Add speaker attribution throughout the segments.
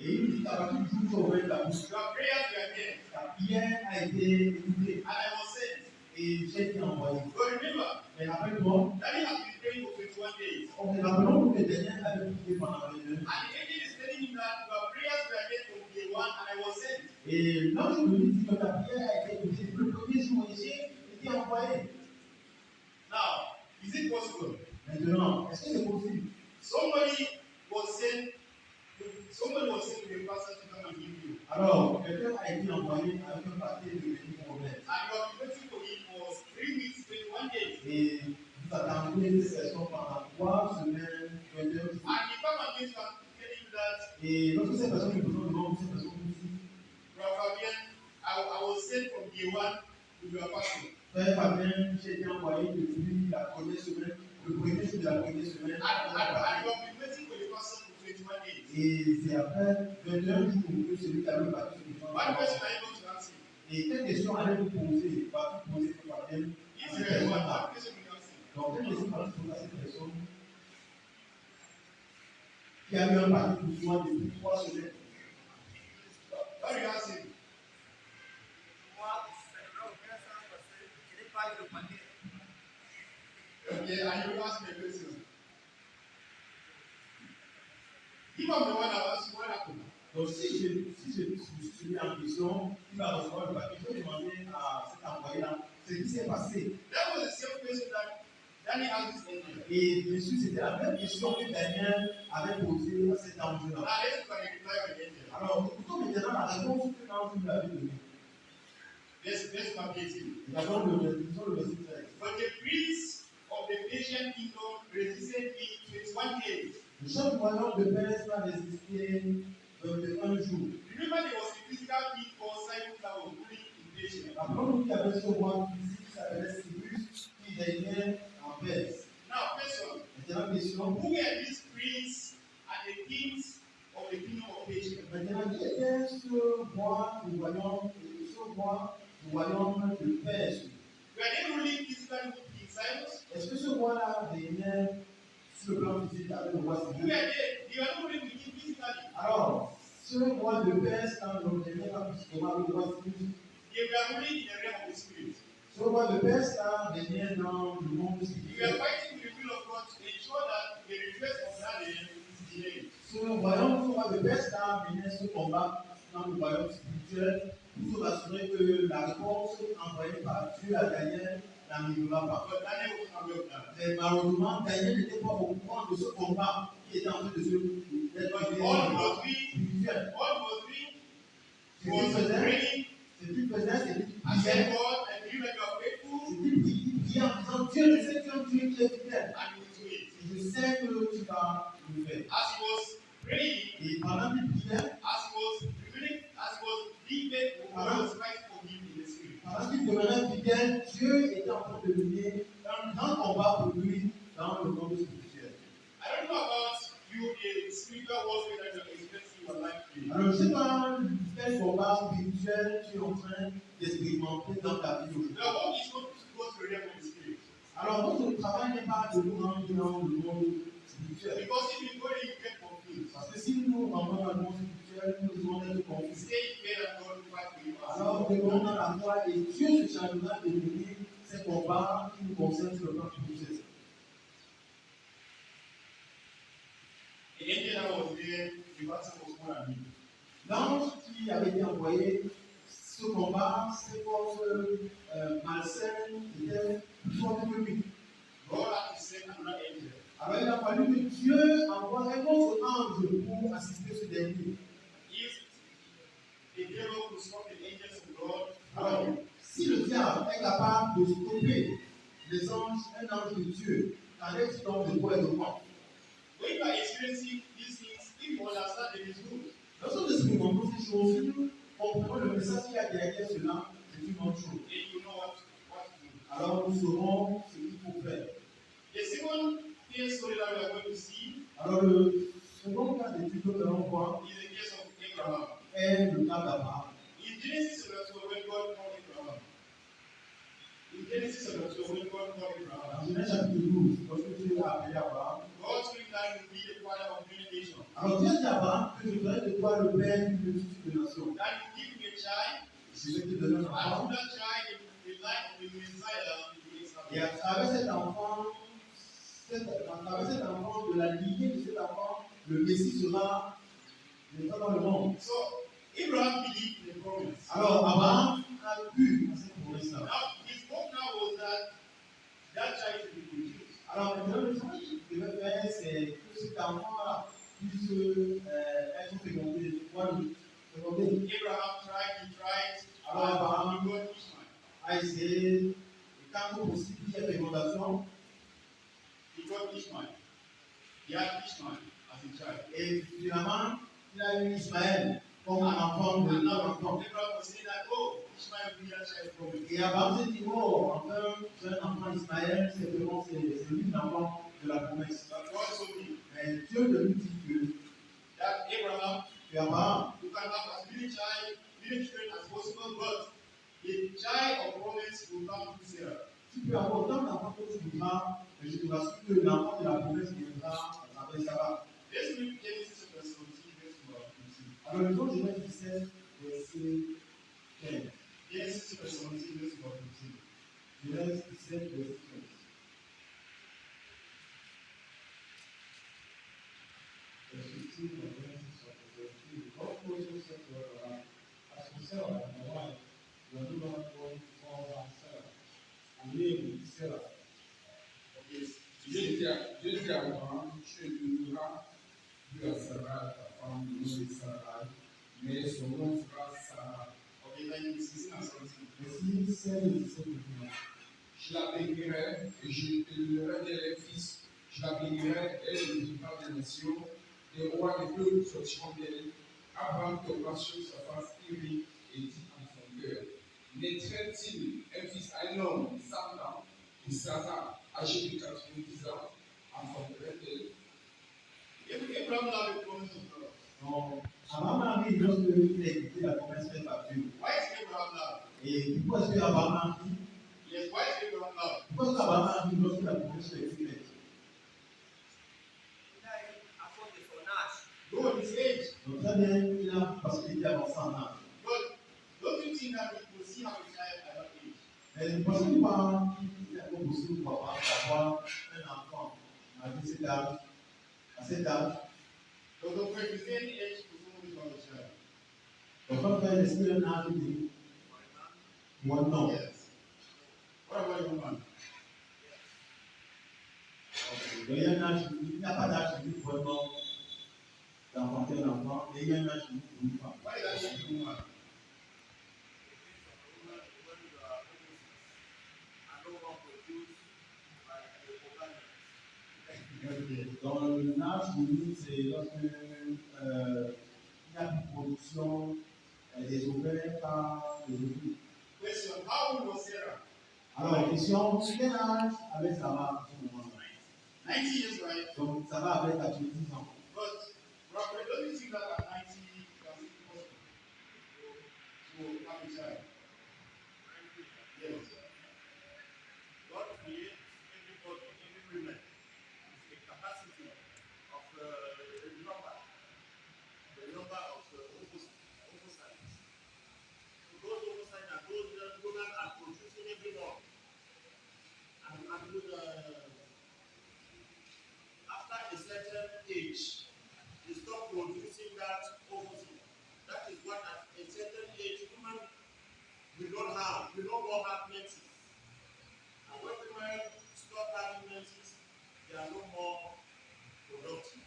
Speaker 1: Et il dit qu'à partir du jour où tu as ouvert ta bouche,
Speaker 2: Your prayers were there.
Speaker 1: ta prière a été écoutée.
Speaker 2: And I was sent.
Speaker 1: Et j'ai été envoyé.
Speaker 2: But remember,
Speaker 1: Mais rappelle-toi,
Speaker 2: Daddy has been praying for 21 days.
Speaker 1: on est rappelons que Daniel avait prié pendant 22 jours.
Speaker 2: And the angel is telling him that your prayers were there from day one and I was sent.
Speaker 1: Et l'ange lui dit que ta prière a été écoutée le premier jour et j'ai été envoyé.
Speaker 2: Now, is it possible?
Speaker 1: Maintenant, est-ce que c'est possible?
Speaker 2: Somebody was sent to the person to come and give you.
Speaker 1: Alors, quelqu'un a été envoyé avec un papier de venir pour remettre.
Speaker 2: And you have been waiting for him for 3 weeks, 21 days.
Speaker 1: Et vous attendez cette personne pendant 3 semaines, 22 jours.
Speaker 2: And the come and give you and tell him that,
Speaker 1: Et lorsque cette personne est besoin de l'homme, cette personne vous dit,
Speaker 2: Brother Fabien, I was sent from day one to your person.
Speaker 1: Frère Fabien, j'ai été envoyé depuis la première semaine, le premier jour de la première semaine.
Speaker 2: And you have been waiting for the person for 21 days.
Speaker 1: Et c'est après 21 jours que celui qui a le papier se
Speaker 2: One question are you going to answer?
Speaker 1: Et quelle question allez-vous poser? Va-t-il poser pour Fabien?
Speaker 2: If you are one question will answer.
Speaker 1: Donc, quelle question va-t-il poser à cette personne qui a eu un papier pour toi depuis 3 semaines?
Speaker 2: What do you ask him? Okay, and you ask me a question. If I'm the one that asked you, what happened?
Speaker 1: Donc, si je suis mis en question, il va recevoir le papier. Je vais demander à cet envoyé-là ce qui s'est passé.
Speaker 2: That was the same question that Daniel asked this angel.
Speaker 1: Et bien sûr, c'était la même question que Daniel avait posée à cet ange-là.
Speaker 2: Now let's look at the reply of the angel.
Speaker 1: Alors, écoutons maintenant la réponse que l'ange lui avait donnée.
Speaker 2: Let's complete it.
Speaker 1: D'abord, lisons le verset 13.
Speaker 2: But the prince of the Persian kingdom resisted me 21 days.
Speaker 1: Le chef voyant de Perse a résisté de 1 jour.
Speaker 2: Remember, there was a physical king called Cyrus that was ruling in Persia.
Speaker 1: Rappelons-nous qu'il y avait ce roi physique qui s'appelait Cyrus qui régnait en Perse.
Speaker 2: Now, question.
Speaker 1: Maintenant, question.
Speaker 2: Who were these princes and the kings of the kingdom of Persia?
Speaker 1: Maintenant, qui était ce roi du royaume de Perse?
Speaker 2: Were they ruling physically with King Cyrus?
Speaker 1: Est-ce que ce roi-là régnait sur le plan physique avec le roi
Speaker 2: Who
Speaker 1: Cyrus?
Speaker 2: were they were not ruling with him physically.
Speaker 1: Alors, ce roi de Perse, quand on régnait pas physiquement avec le roi Cyrus,
Speaker 2: They were ruling in the realm of the spirit.
Speaker 1: ce roi de Perse là régnait dans le monde
Speaker 2: We were
Speaker 1: spirituel.
Speaker 2: fighting with the will of God to ensure that the request of that land is delayed.
Speaker 1: Ce roi de Perse là menait ce combat dans le royaume spirituel pour s'assurer que la réponse envoyée par Dieu à Daniel n'arrivera pas.
Speaker 2: But Daniel was not aware of that.
Speaker 1: Mais malheureusement, Daniel n'était pas au courant de ce combat qui était en train de se
Speaker 2: But
Speaker 1: dérouler
Speaker 2: all
Speaker 1: dans le
Speaker 2: he
Speaker 1: monde
Speaker 2: was doing,
Speaker 1: spirituel.
Speaker 2: he was praying
Speaker 1: Ce qu'il faisait, c'est qu'il
Speaker 2: and
Speaker 1: priait.
Speaker 2: said, God, I believe that you are faithful
Speaker 1: C'est qu'il priait en disant Dieu, je sais que tu es un Dieu qui est fidèle.
Speaker 2: and you will do it.
Speaker 1: Et je sais que tu vas le faire.
Speaker 2: As he was praying,
Speaker 1: Et pendant qu'il priait,
Speaker 2: as he was being faithful, God was fighting for him in the spirit.
Speaker 1: pendant qu'il demeurait fidèle, Dieu était en train de mener un grand combat pour lui dans le monde spirituel.
Speaker 2: I don't know about you, the spiritual warfare that you're experiencing in your life today.
Speaker 1: Alors, je ne sais pas quel combat spirituel tu es en train d'expérimenter dans ta vie aujourd'hui.
Speaker 2: The work is not to go to the realm of the spirit.
Speaker 1: Alors, notre travail n'est pas de nous rendre dans le monde spirituel.
Speaker 2: Because if you go there, you get confused.
Speaker 1: Parce que si nous rentrons dans le monde spirituel, nous devons être confus.
Speaker 2: Stay fair and God will fight for you.
Speaker 1: Alors, devenons dans la foi et Dieu se chargera de mener ces combats qui nous concernent sur le plan spirituel.
Speaker 2: The angel that was there, the battle was more than me.
Speaker 1: L'ange qui avait été envoyé, ce combat, ces forces malsaines étaient plus fortes que lui.
Speaker 2: God had to send another angel.
Speaker 1: Alors il a fallu que Dieu envoie un autre ange pour assister ce dernier.
Speaker 2: If the devil could stop the angels of God,
Speaker 1: Alors, si le diable est capable de stopper les anges, un ange de Dieu, avec donc de quoi et de quoi.
Speaker 2: when you are experiencing these things, if you understand them, it's good.
Speaker 1: Lorsque nous expérimentons ces choses, si nous comprenons le message qu'il y a derrière cela, c'est une bonne chose.
Speaker 2: Then you know what to do.
Speaker 1: Alors nous saurons ce qu'il faut faire.
Speaker 2: The second case story that we are going to see
Speaker 1: Alors le second cas d'étude que nous allons voir
Speaker 2: is the case of Abraham.
Speaker 1: est le cas d'Abraham.
Speaker 2: In Genesis chapter 12, when God called Abraham. In Genesis chapter 12, when God called Abraham,
Speaker 1: Dans Genèse chapitre 12, lorsque Dieu a appelé Abraham,
Speaker 2: God told him that he will be the father of many nations.
Speaker 1: Alors Dieu dit à Abraham que je ferai de toi le père d'une multitude de nations.
Speaker 2: That you give me a child,
Speaker 1: Je vais te donner un
Speaker 2: and
Speaker 1: enfant.
Speaker 2: through that child, the life of the Messiah will be established.
Speaker 1: Et à travers cet enfant, de la lignée de cet enfant, le Messie sera dans le monde.
Speaker 2: So Abraham believed the promise.
Speaker 1: Alors Abraham a cru à cette promesse-là.
Speaker 2: Now his hope now was that child should be produced.
Speaker 1: Alors maintenant, le travail qu'il devait faire, c'est que cet enfant-là puisse être fécondé.
Speaker 2: Abraham tried.
Speaker 1: Alors Abraham
Speaker 2: He got Ishmael.
Speaker 1: a essayé, et quand possible, il y a fécondation.
Speaker 2: He got Ishmael. He had Ishmael as a child.
Speaker 1: Et finalement, il a eu Ismaël comme un enfant de
Speaker 2: And now
Speaker 1: l'enfant.
Speaker 2: Abraham was saying that, oh, Ishmael will be that child from me.
Speaker 1: Et Abraham s'est dit, oh, enfin, c'est un enfant Ismaël, c'est vraiment lui l'enfant de la promesse.
Speaker 2: But God told me
Speaker 1: Mais Dieu ne lui dit
Speaker 2: that Abraham,
Speaker 1: que Abraham,
Speaker 2: you can have as many children as possible, but the child of promise will come through Sarah.
Speaker 1: tu peux avoir autant d'enfants que tu voudras, mais je te rassure que l'enfant de la promesse viendra à travers Sarah.
Speaker 2: Let's read Genesis chapter 17, verse 15.
Speaker 1: Alors, le jour Genèse 17, verset 15.
Speaker 2: Genesis chapter 17, verse 15.
Speaker 1: Genèse 17, verset 15. Verset 15, God Moses said to Abraham, as for Sarah, my wife, you are no longer going to call her Sarah. Her name is Sarah.
Speaker 2: Yes.
Speaker 3: Dieu dit à Abraham, tu ne donneras plus à Sarah, ta femme, le nom de Sarah, mais son nom sera Sarah.
Speaker 2: Okay, thank you. 16 and 17.
Speaker 1: Verset 16 et 17.
Speaker 3: Je la bénirai et je te donnerai des fils. Je la bénirai et elle deviendra des nations. Les rois des peuples sortiront d'elle. Abraham tombera sur sa face ivre et dit en son cœur, naîtrait-il un fils à un homme de 100 ans, et Sarah, âgée de 90 ans, enfanterait-elle?
Speaker 2: Abraham now the promise of God.
Speaker 1: Donc, Abraham a dit lorsqu'il a écouté la promesse faite par Dieu.
Speaker 2: Why is Abraham now?
Speaker 1: Et pourquoi est-ce qu'Abraham a dit
Speaker 2: Yes, why is Abraham now?
Speaker 1: pourquoi est-ce qu'Abraham a dit lorsque la promesse a été faite?
Speaker 2: Go in his age.
Speaker 1: Donc, très bien, il a parce qu'il était avancé en âge.
Speaker 2: But don't you think that we will see how a child at that age?
Speaker 1: Mais ne pensez pas qu'il est encore possible pour Abraham d'avoir un enfant à cet âge.
Speaker 2: So the first is any age to whom we call a child.
Speaker 1: Donc, quand il est un âge de moi, non.
Speaker 2: Yes. What about a woman?
Speaker 1: Donc, il y a un âge, il n'y a pas d'âge limite vraiment d'enfanter un enfant, mais il y a un âge limite pour une femme.
Speaker 2: Why is that a woman?
Speaker 1: Dans l'âge limite, c'est lorsque il y a une production des ovaires par les ovules.
Speaker 2: Question: how old was Sarah?
Speaker 1: Alors, question, quel âge avait Sarah à ce moment-là?
Speaker 2: 90 years, right?
Speaker 1: Donc, Sarah avait 90 ans.
Speaker 2: But Robert, don't you think that at 90 you can still possible to have a child? Yes.
Speaker 4: God created everybody, every woman, with a capacity of the number of oocytes. So those oocytes are those women are producing every month. And with, after a certain age, they stop producing that oocyte. That is what at a certain age, women will no more have menses. And when women stop having menses, they are no more productive.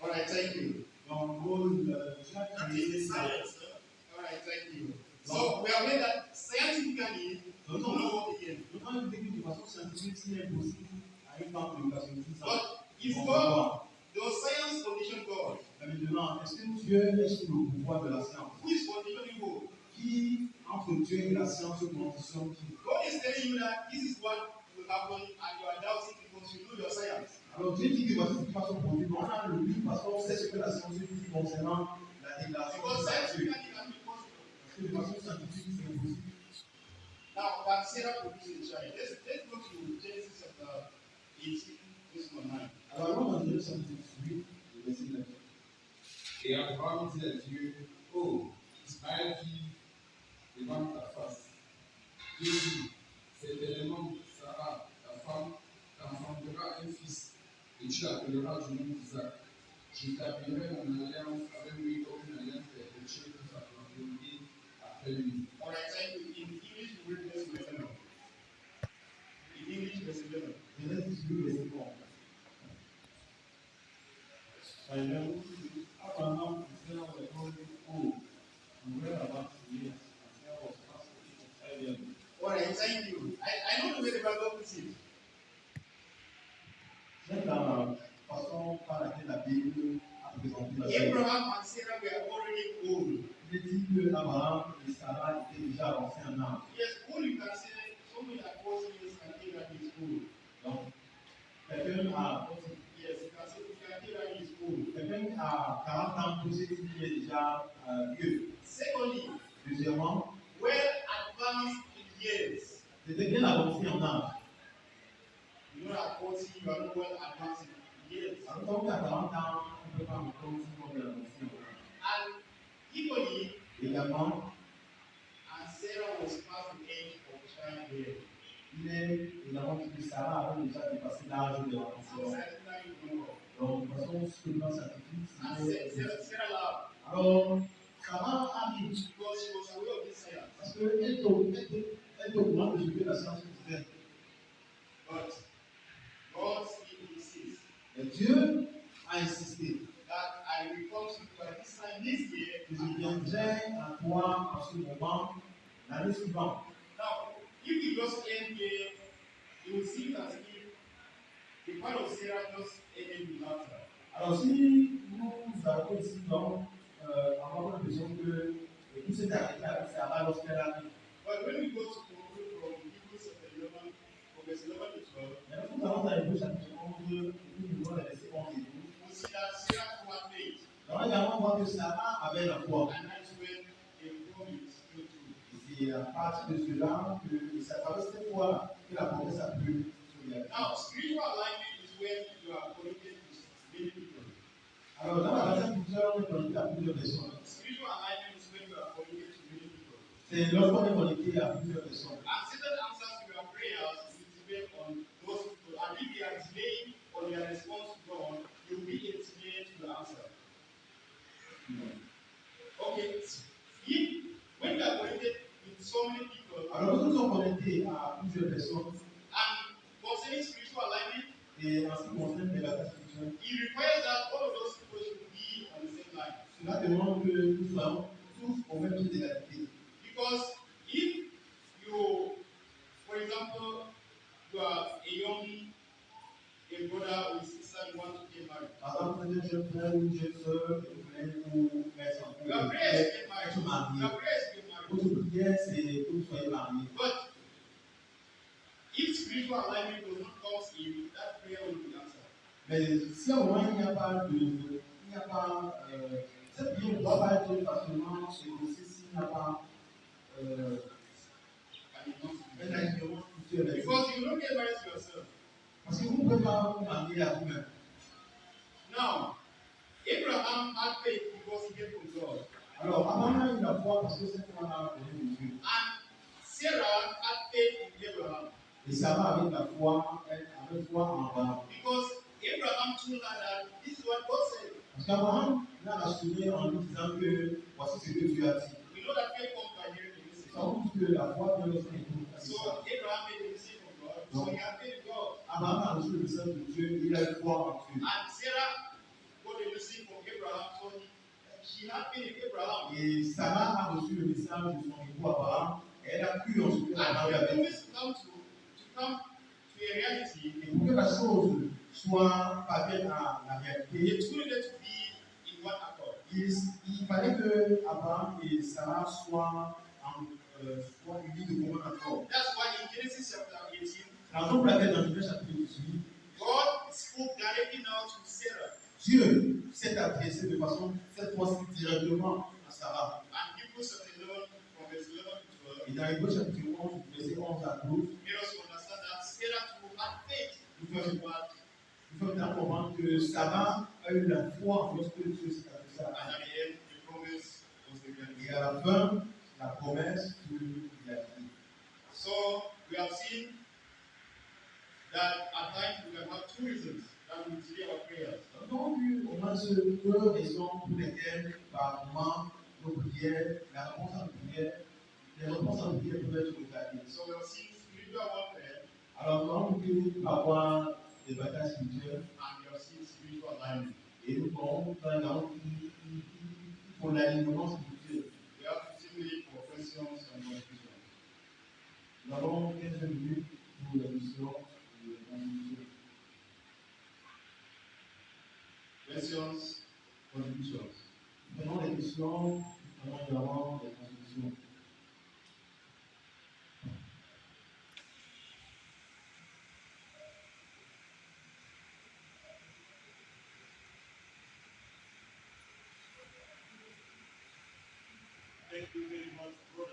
Speaker 2: All right, thank you.
Speaker 1: Donc, Paul,
Speaker 4: That is the science.
Speaker 2: All right, thank you. So we have made that scientifically, we don't know what again.
Speaker 1: je pense que de façon scientifique, c'est impossible à une femme de 90 ans.
Speaker 2: But if
Speaker 1: On
Speaker 2: God,
Speaker 1: voit.
Speaker 2: the science condition God,
Speaker 1: Mais maintenant, est-ce que Dieu est sous le pouvoir de la science?
Speaker 2: who is conditioning God?
Speaker 1: Qui, entre Dieu et la science, conditionne qui?
Speaker 2: God is telling you that this is what will happen and you are doubting because you know your science.
Speaker 1: Alors Dieu dit que voici ce qui va se produire. On a le but parce qu'on sait ce que la science dit concernant la déclaration
Speaker 2: Because
Speaker 1: de Dieu.
Speaker 2: scientifically it can be possible.
Speaker 1: Parce que de façon scientifique, c'est impossible.
Speaker 2: Now that Sarah produced a child. Let's go to Genesis chapter 18, verse 9.
Speaker 1: Alors allons dans Genèse chapitre 18, verset 9.
Speaker 3: Et Abraham dit à Dieu, oh, Ismaël vit devant ta face. Dieu dit, certainement Sarah, ta femme, t'enfantera un fils, et tu l'appelleras du nom d'Isaac. J'établirai mon alliance avec lui comme une alliance perpétuelle pour sa postérité après lui.
Speaker 2: All right, thank you. In English, we read verse 11. In English, verse 11.
Speaker 1: Genèse 2, verset 11. Abraham Sarah were growing old, and were about to years, and Sarah was past the age of 5 years.
Speaker 2: All right, thank you. I know the way the Bible puts it.
Speaker 1: C'est la façon par laquelle la Bible a présenté la chose.
Speaker 2: Abraham and Sarah were already old.
Speaker 1: Il est dit que Abraham et Sarah étaient déjà avancés en âge.
Speaker 2: Yes, old you can say somebody like 40 years can say that he's old.
Speaker 1: Donc, quelqu'un a,
Speaker 2: Yes, you can say that he's old.
Speaker 1: quelqu'un a 40 ans, pour ceux qui est déjà vieux.
Speaker 2: Secondly,
Speaker 1: Deuxièmement,
Speaker 2: well advanced in years.
Speaker 1: c'était bien avancé en âge.
Speaker 2: You know at 40 you are not well advanced in years.
Speaker 1: Alors, qu'à 40 ans, on ne peut pas encore si bien avancé en âge.
Speaker 2: And equally,
Speaker 1: Également,
Speaker 2: and Sarah was past the age of childbearing.
Speaker 1: il est évidemment que Sarah avait déjà dépassé l'âge de la
Speaker 2: So
Speaker 1: conception.
Speaker 2: scientifically, no.
Speaker 1: Donc, de façon strictement scientifique,
Speaker 2: And Sarah laughed
Speaker 1: alors, Sarah a dit,
Speaker 2: because she was aware of this science.
Speaker 1: parce qu'elle est au courant de ce que la science disait.
Speaker 2: But God still insists
Speaker 1: Mais Dieu a insisté
Speaker 2: that I will come to you by this time this year.
Speaker 1: que je viendrai à toi en ce moment, l'année suivante.
Speaker 2: Now, if you just end here, you will see that if the part of Sarah just ended with laughter.
Speaker 1: Alors, si nous avons ici, donc, avoir l'impression que tout s'est arrêté avec Sarah lorsqu'elle a dit.
Speaker 2: But when we go to conclude from Hebrews chapter 11, from verse 11 to 12,
Speaker 1: Maintenant, nous allons dans Hébreux chapitre 11, et puis nous voyons les versets 11 et 12.
Speaker 2: we see that Sarah had faith,
Speaker 1: Nous allons également voir que Sarah avait la foi.
Speaker 2: and that's when a promise came true.
Speaker 1: Et c'est à partir de cela que c'est à travers cette foi que la promesse a pu se réaliser.
Speaker 2: Now, spiritual alignment is when you are connected to many people.
Speaker 1: Alors, dans la version culturelle, on est connecté à plusieurs personnes.
Speaker 2: Spiritual alignment is when you are connected to many people.
Speaker 1: C'est lorsqu'on est connecté à plusieurs personnes.
Speaker 2: And certain answers to your prayers will depend on those people. And if they are delaying on their response to God, you will be a delay to the answer. Okay. If when you are connected with so many people,
Speaker 1: Alors, nous sommes connectés à plusieurs personnes.
Speaker 2: and concerning spiritual alignment,
Speaker 1: Et en ce qui concerne les batailles spirituelles,
Speaker 2: it requires that all of those people should be on the same line.
Speaker 1: cela demande que nous soyons tous au même pied d'égalité.
Speaker 2: Because if you, for example, you are a young a brother or a sister you want to get married,
Speaker 1: Par exemple, vous êtes un jeune frère ou une jeune sœur, et vous voulez vous être en
Speaker 2: your prayer is to get
Speaker 1: être
Speaker 2: married. Your
Speaker 1: marié.
Speaker 2: prayer is to get married.
Speaker 1: Votre prière, c'est que vous soyez mariés.
Speaker 2: But if spiritual alignment does not come in, that prayer will be answered.
Speaker 1: Mais si au moins il n'y a pas cette prière ne doit pas être facilement exaucée s'il n'y a pas
Speaker 2: And it comes to
Speaker 1: un
Speaker 2: you.
Speaker 1: alignement spirituel avec vous.
Speaker 2: Because you don't get married to yourself.
Speaker 1: Parce que vous ne pouvez pas vous marier à vous-même.
Speaker 2: Now, Abraham had faith because he came from God.
Speaker 1: Alors, Abraham a eu la foi parce que cette foi-là venait de Dieu.
Speaker 2: And Sarah had faith in Abraham
Speaker 1: Et Sarah avait la foi, elle avait foi en Abraham.
Speaker 2: because Abraham told her that this is what God said.
Speaker 1: Parce qu'Abraham l'a rassuré en lui disant que voici ce que Dieu a dit.
Speaker 2: We know that faith comes by hearing the message.
Speaker 1: Sans doute que la foi vient lorsqu'on écoute la
Speaker 2: So
Speaker 1: message.
Speaker 2: Abraham made a message from God. So he had faith in God.
Speaker 1: Abraham a reçu le message de Dieu, il a eu foi en Dieu.
Speaker 2: And Sarah got a message from Abraham. So she had faith in Abraham.
Speaker 1: Et Sarah a reçu le message de son époux Abraham, et elle a cru en ce que
Speaker 2: And
Speaker 1: Abraham
Speaker 2: for
Speaker 1: lui
Speaker 2: the
Speaker 1: avait dit.
Speaker 2: promise to come to a reality,
Speaker 1: Et pour que la chose soit parvienne à la réalité,
Speaker 2: the two needed to be in one accord.
Speaker 1: il fallait que Abraham et Sarah soient unis de commun accord.
Speaker 2: That's why in Genesis chapter 18,
Speaker 1: La raison pour laquelle dans Genèse chapitre 18,
Speaker 2: God spoke directly now to Sarah.
Speaker 1: Dieu s'est adressé de façon, cette fois-ci, directement à Sarah.
Speaker 2: And Hebrews chapter 11, from verse 11 to 12,
Speaker 1: Et dans Hébreux chapitre 11, verset 11 à 12,
Speaker 2: made us understand that Sarah too had faith
Speaker 1: nous
Speaker 2: because
Speaker 1: faisons
Speaker 2: what
Speaker 1: il faut bien comprendre que Sarah a eu la foi lorsque Dieu s'est adressé à
Speaker 2: and
Speaker 1: elle.
Speaker 5: j'affirme la promesse qu'il a dit.
Speaker 2: So we have seen that at times we can have two reasons that we delay our prayers.
Speaker 5: Nous avons vu au moins ce deux raisons pour lesquelles, par moment, nos prières, la réponse à nos prières, les réponses à nos prières peuvent être retardées.
Speaker 2: So we have seen spiritual warfare
Speaker 5: Alors, nous avons vu avoir des batailles spirituelles
Speaker 2: and we have seen spiritual alignment.
Speaker 5: et nous avons vu pour l'alignement spirituel.
Speaker 2: We have 15 minutes for questions and confusion.
Speaker 5: Nous avons 15 minutes pour la mission et la contribution.
Speaker 2: Questions, contributions.
Speaker 5: Prenons les questions, prenons également les contributions.
Speaker 4: Thank you very much, brother.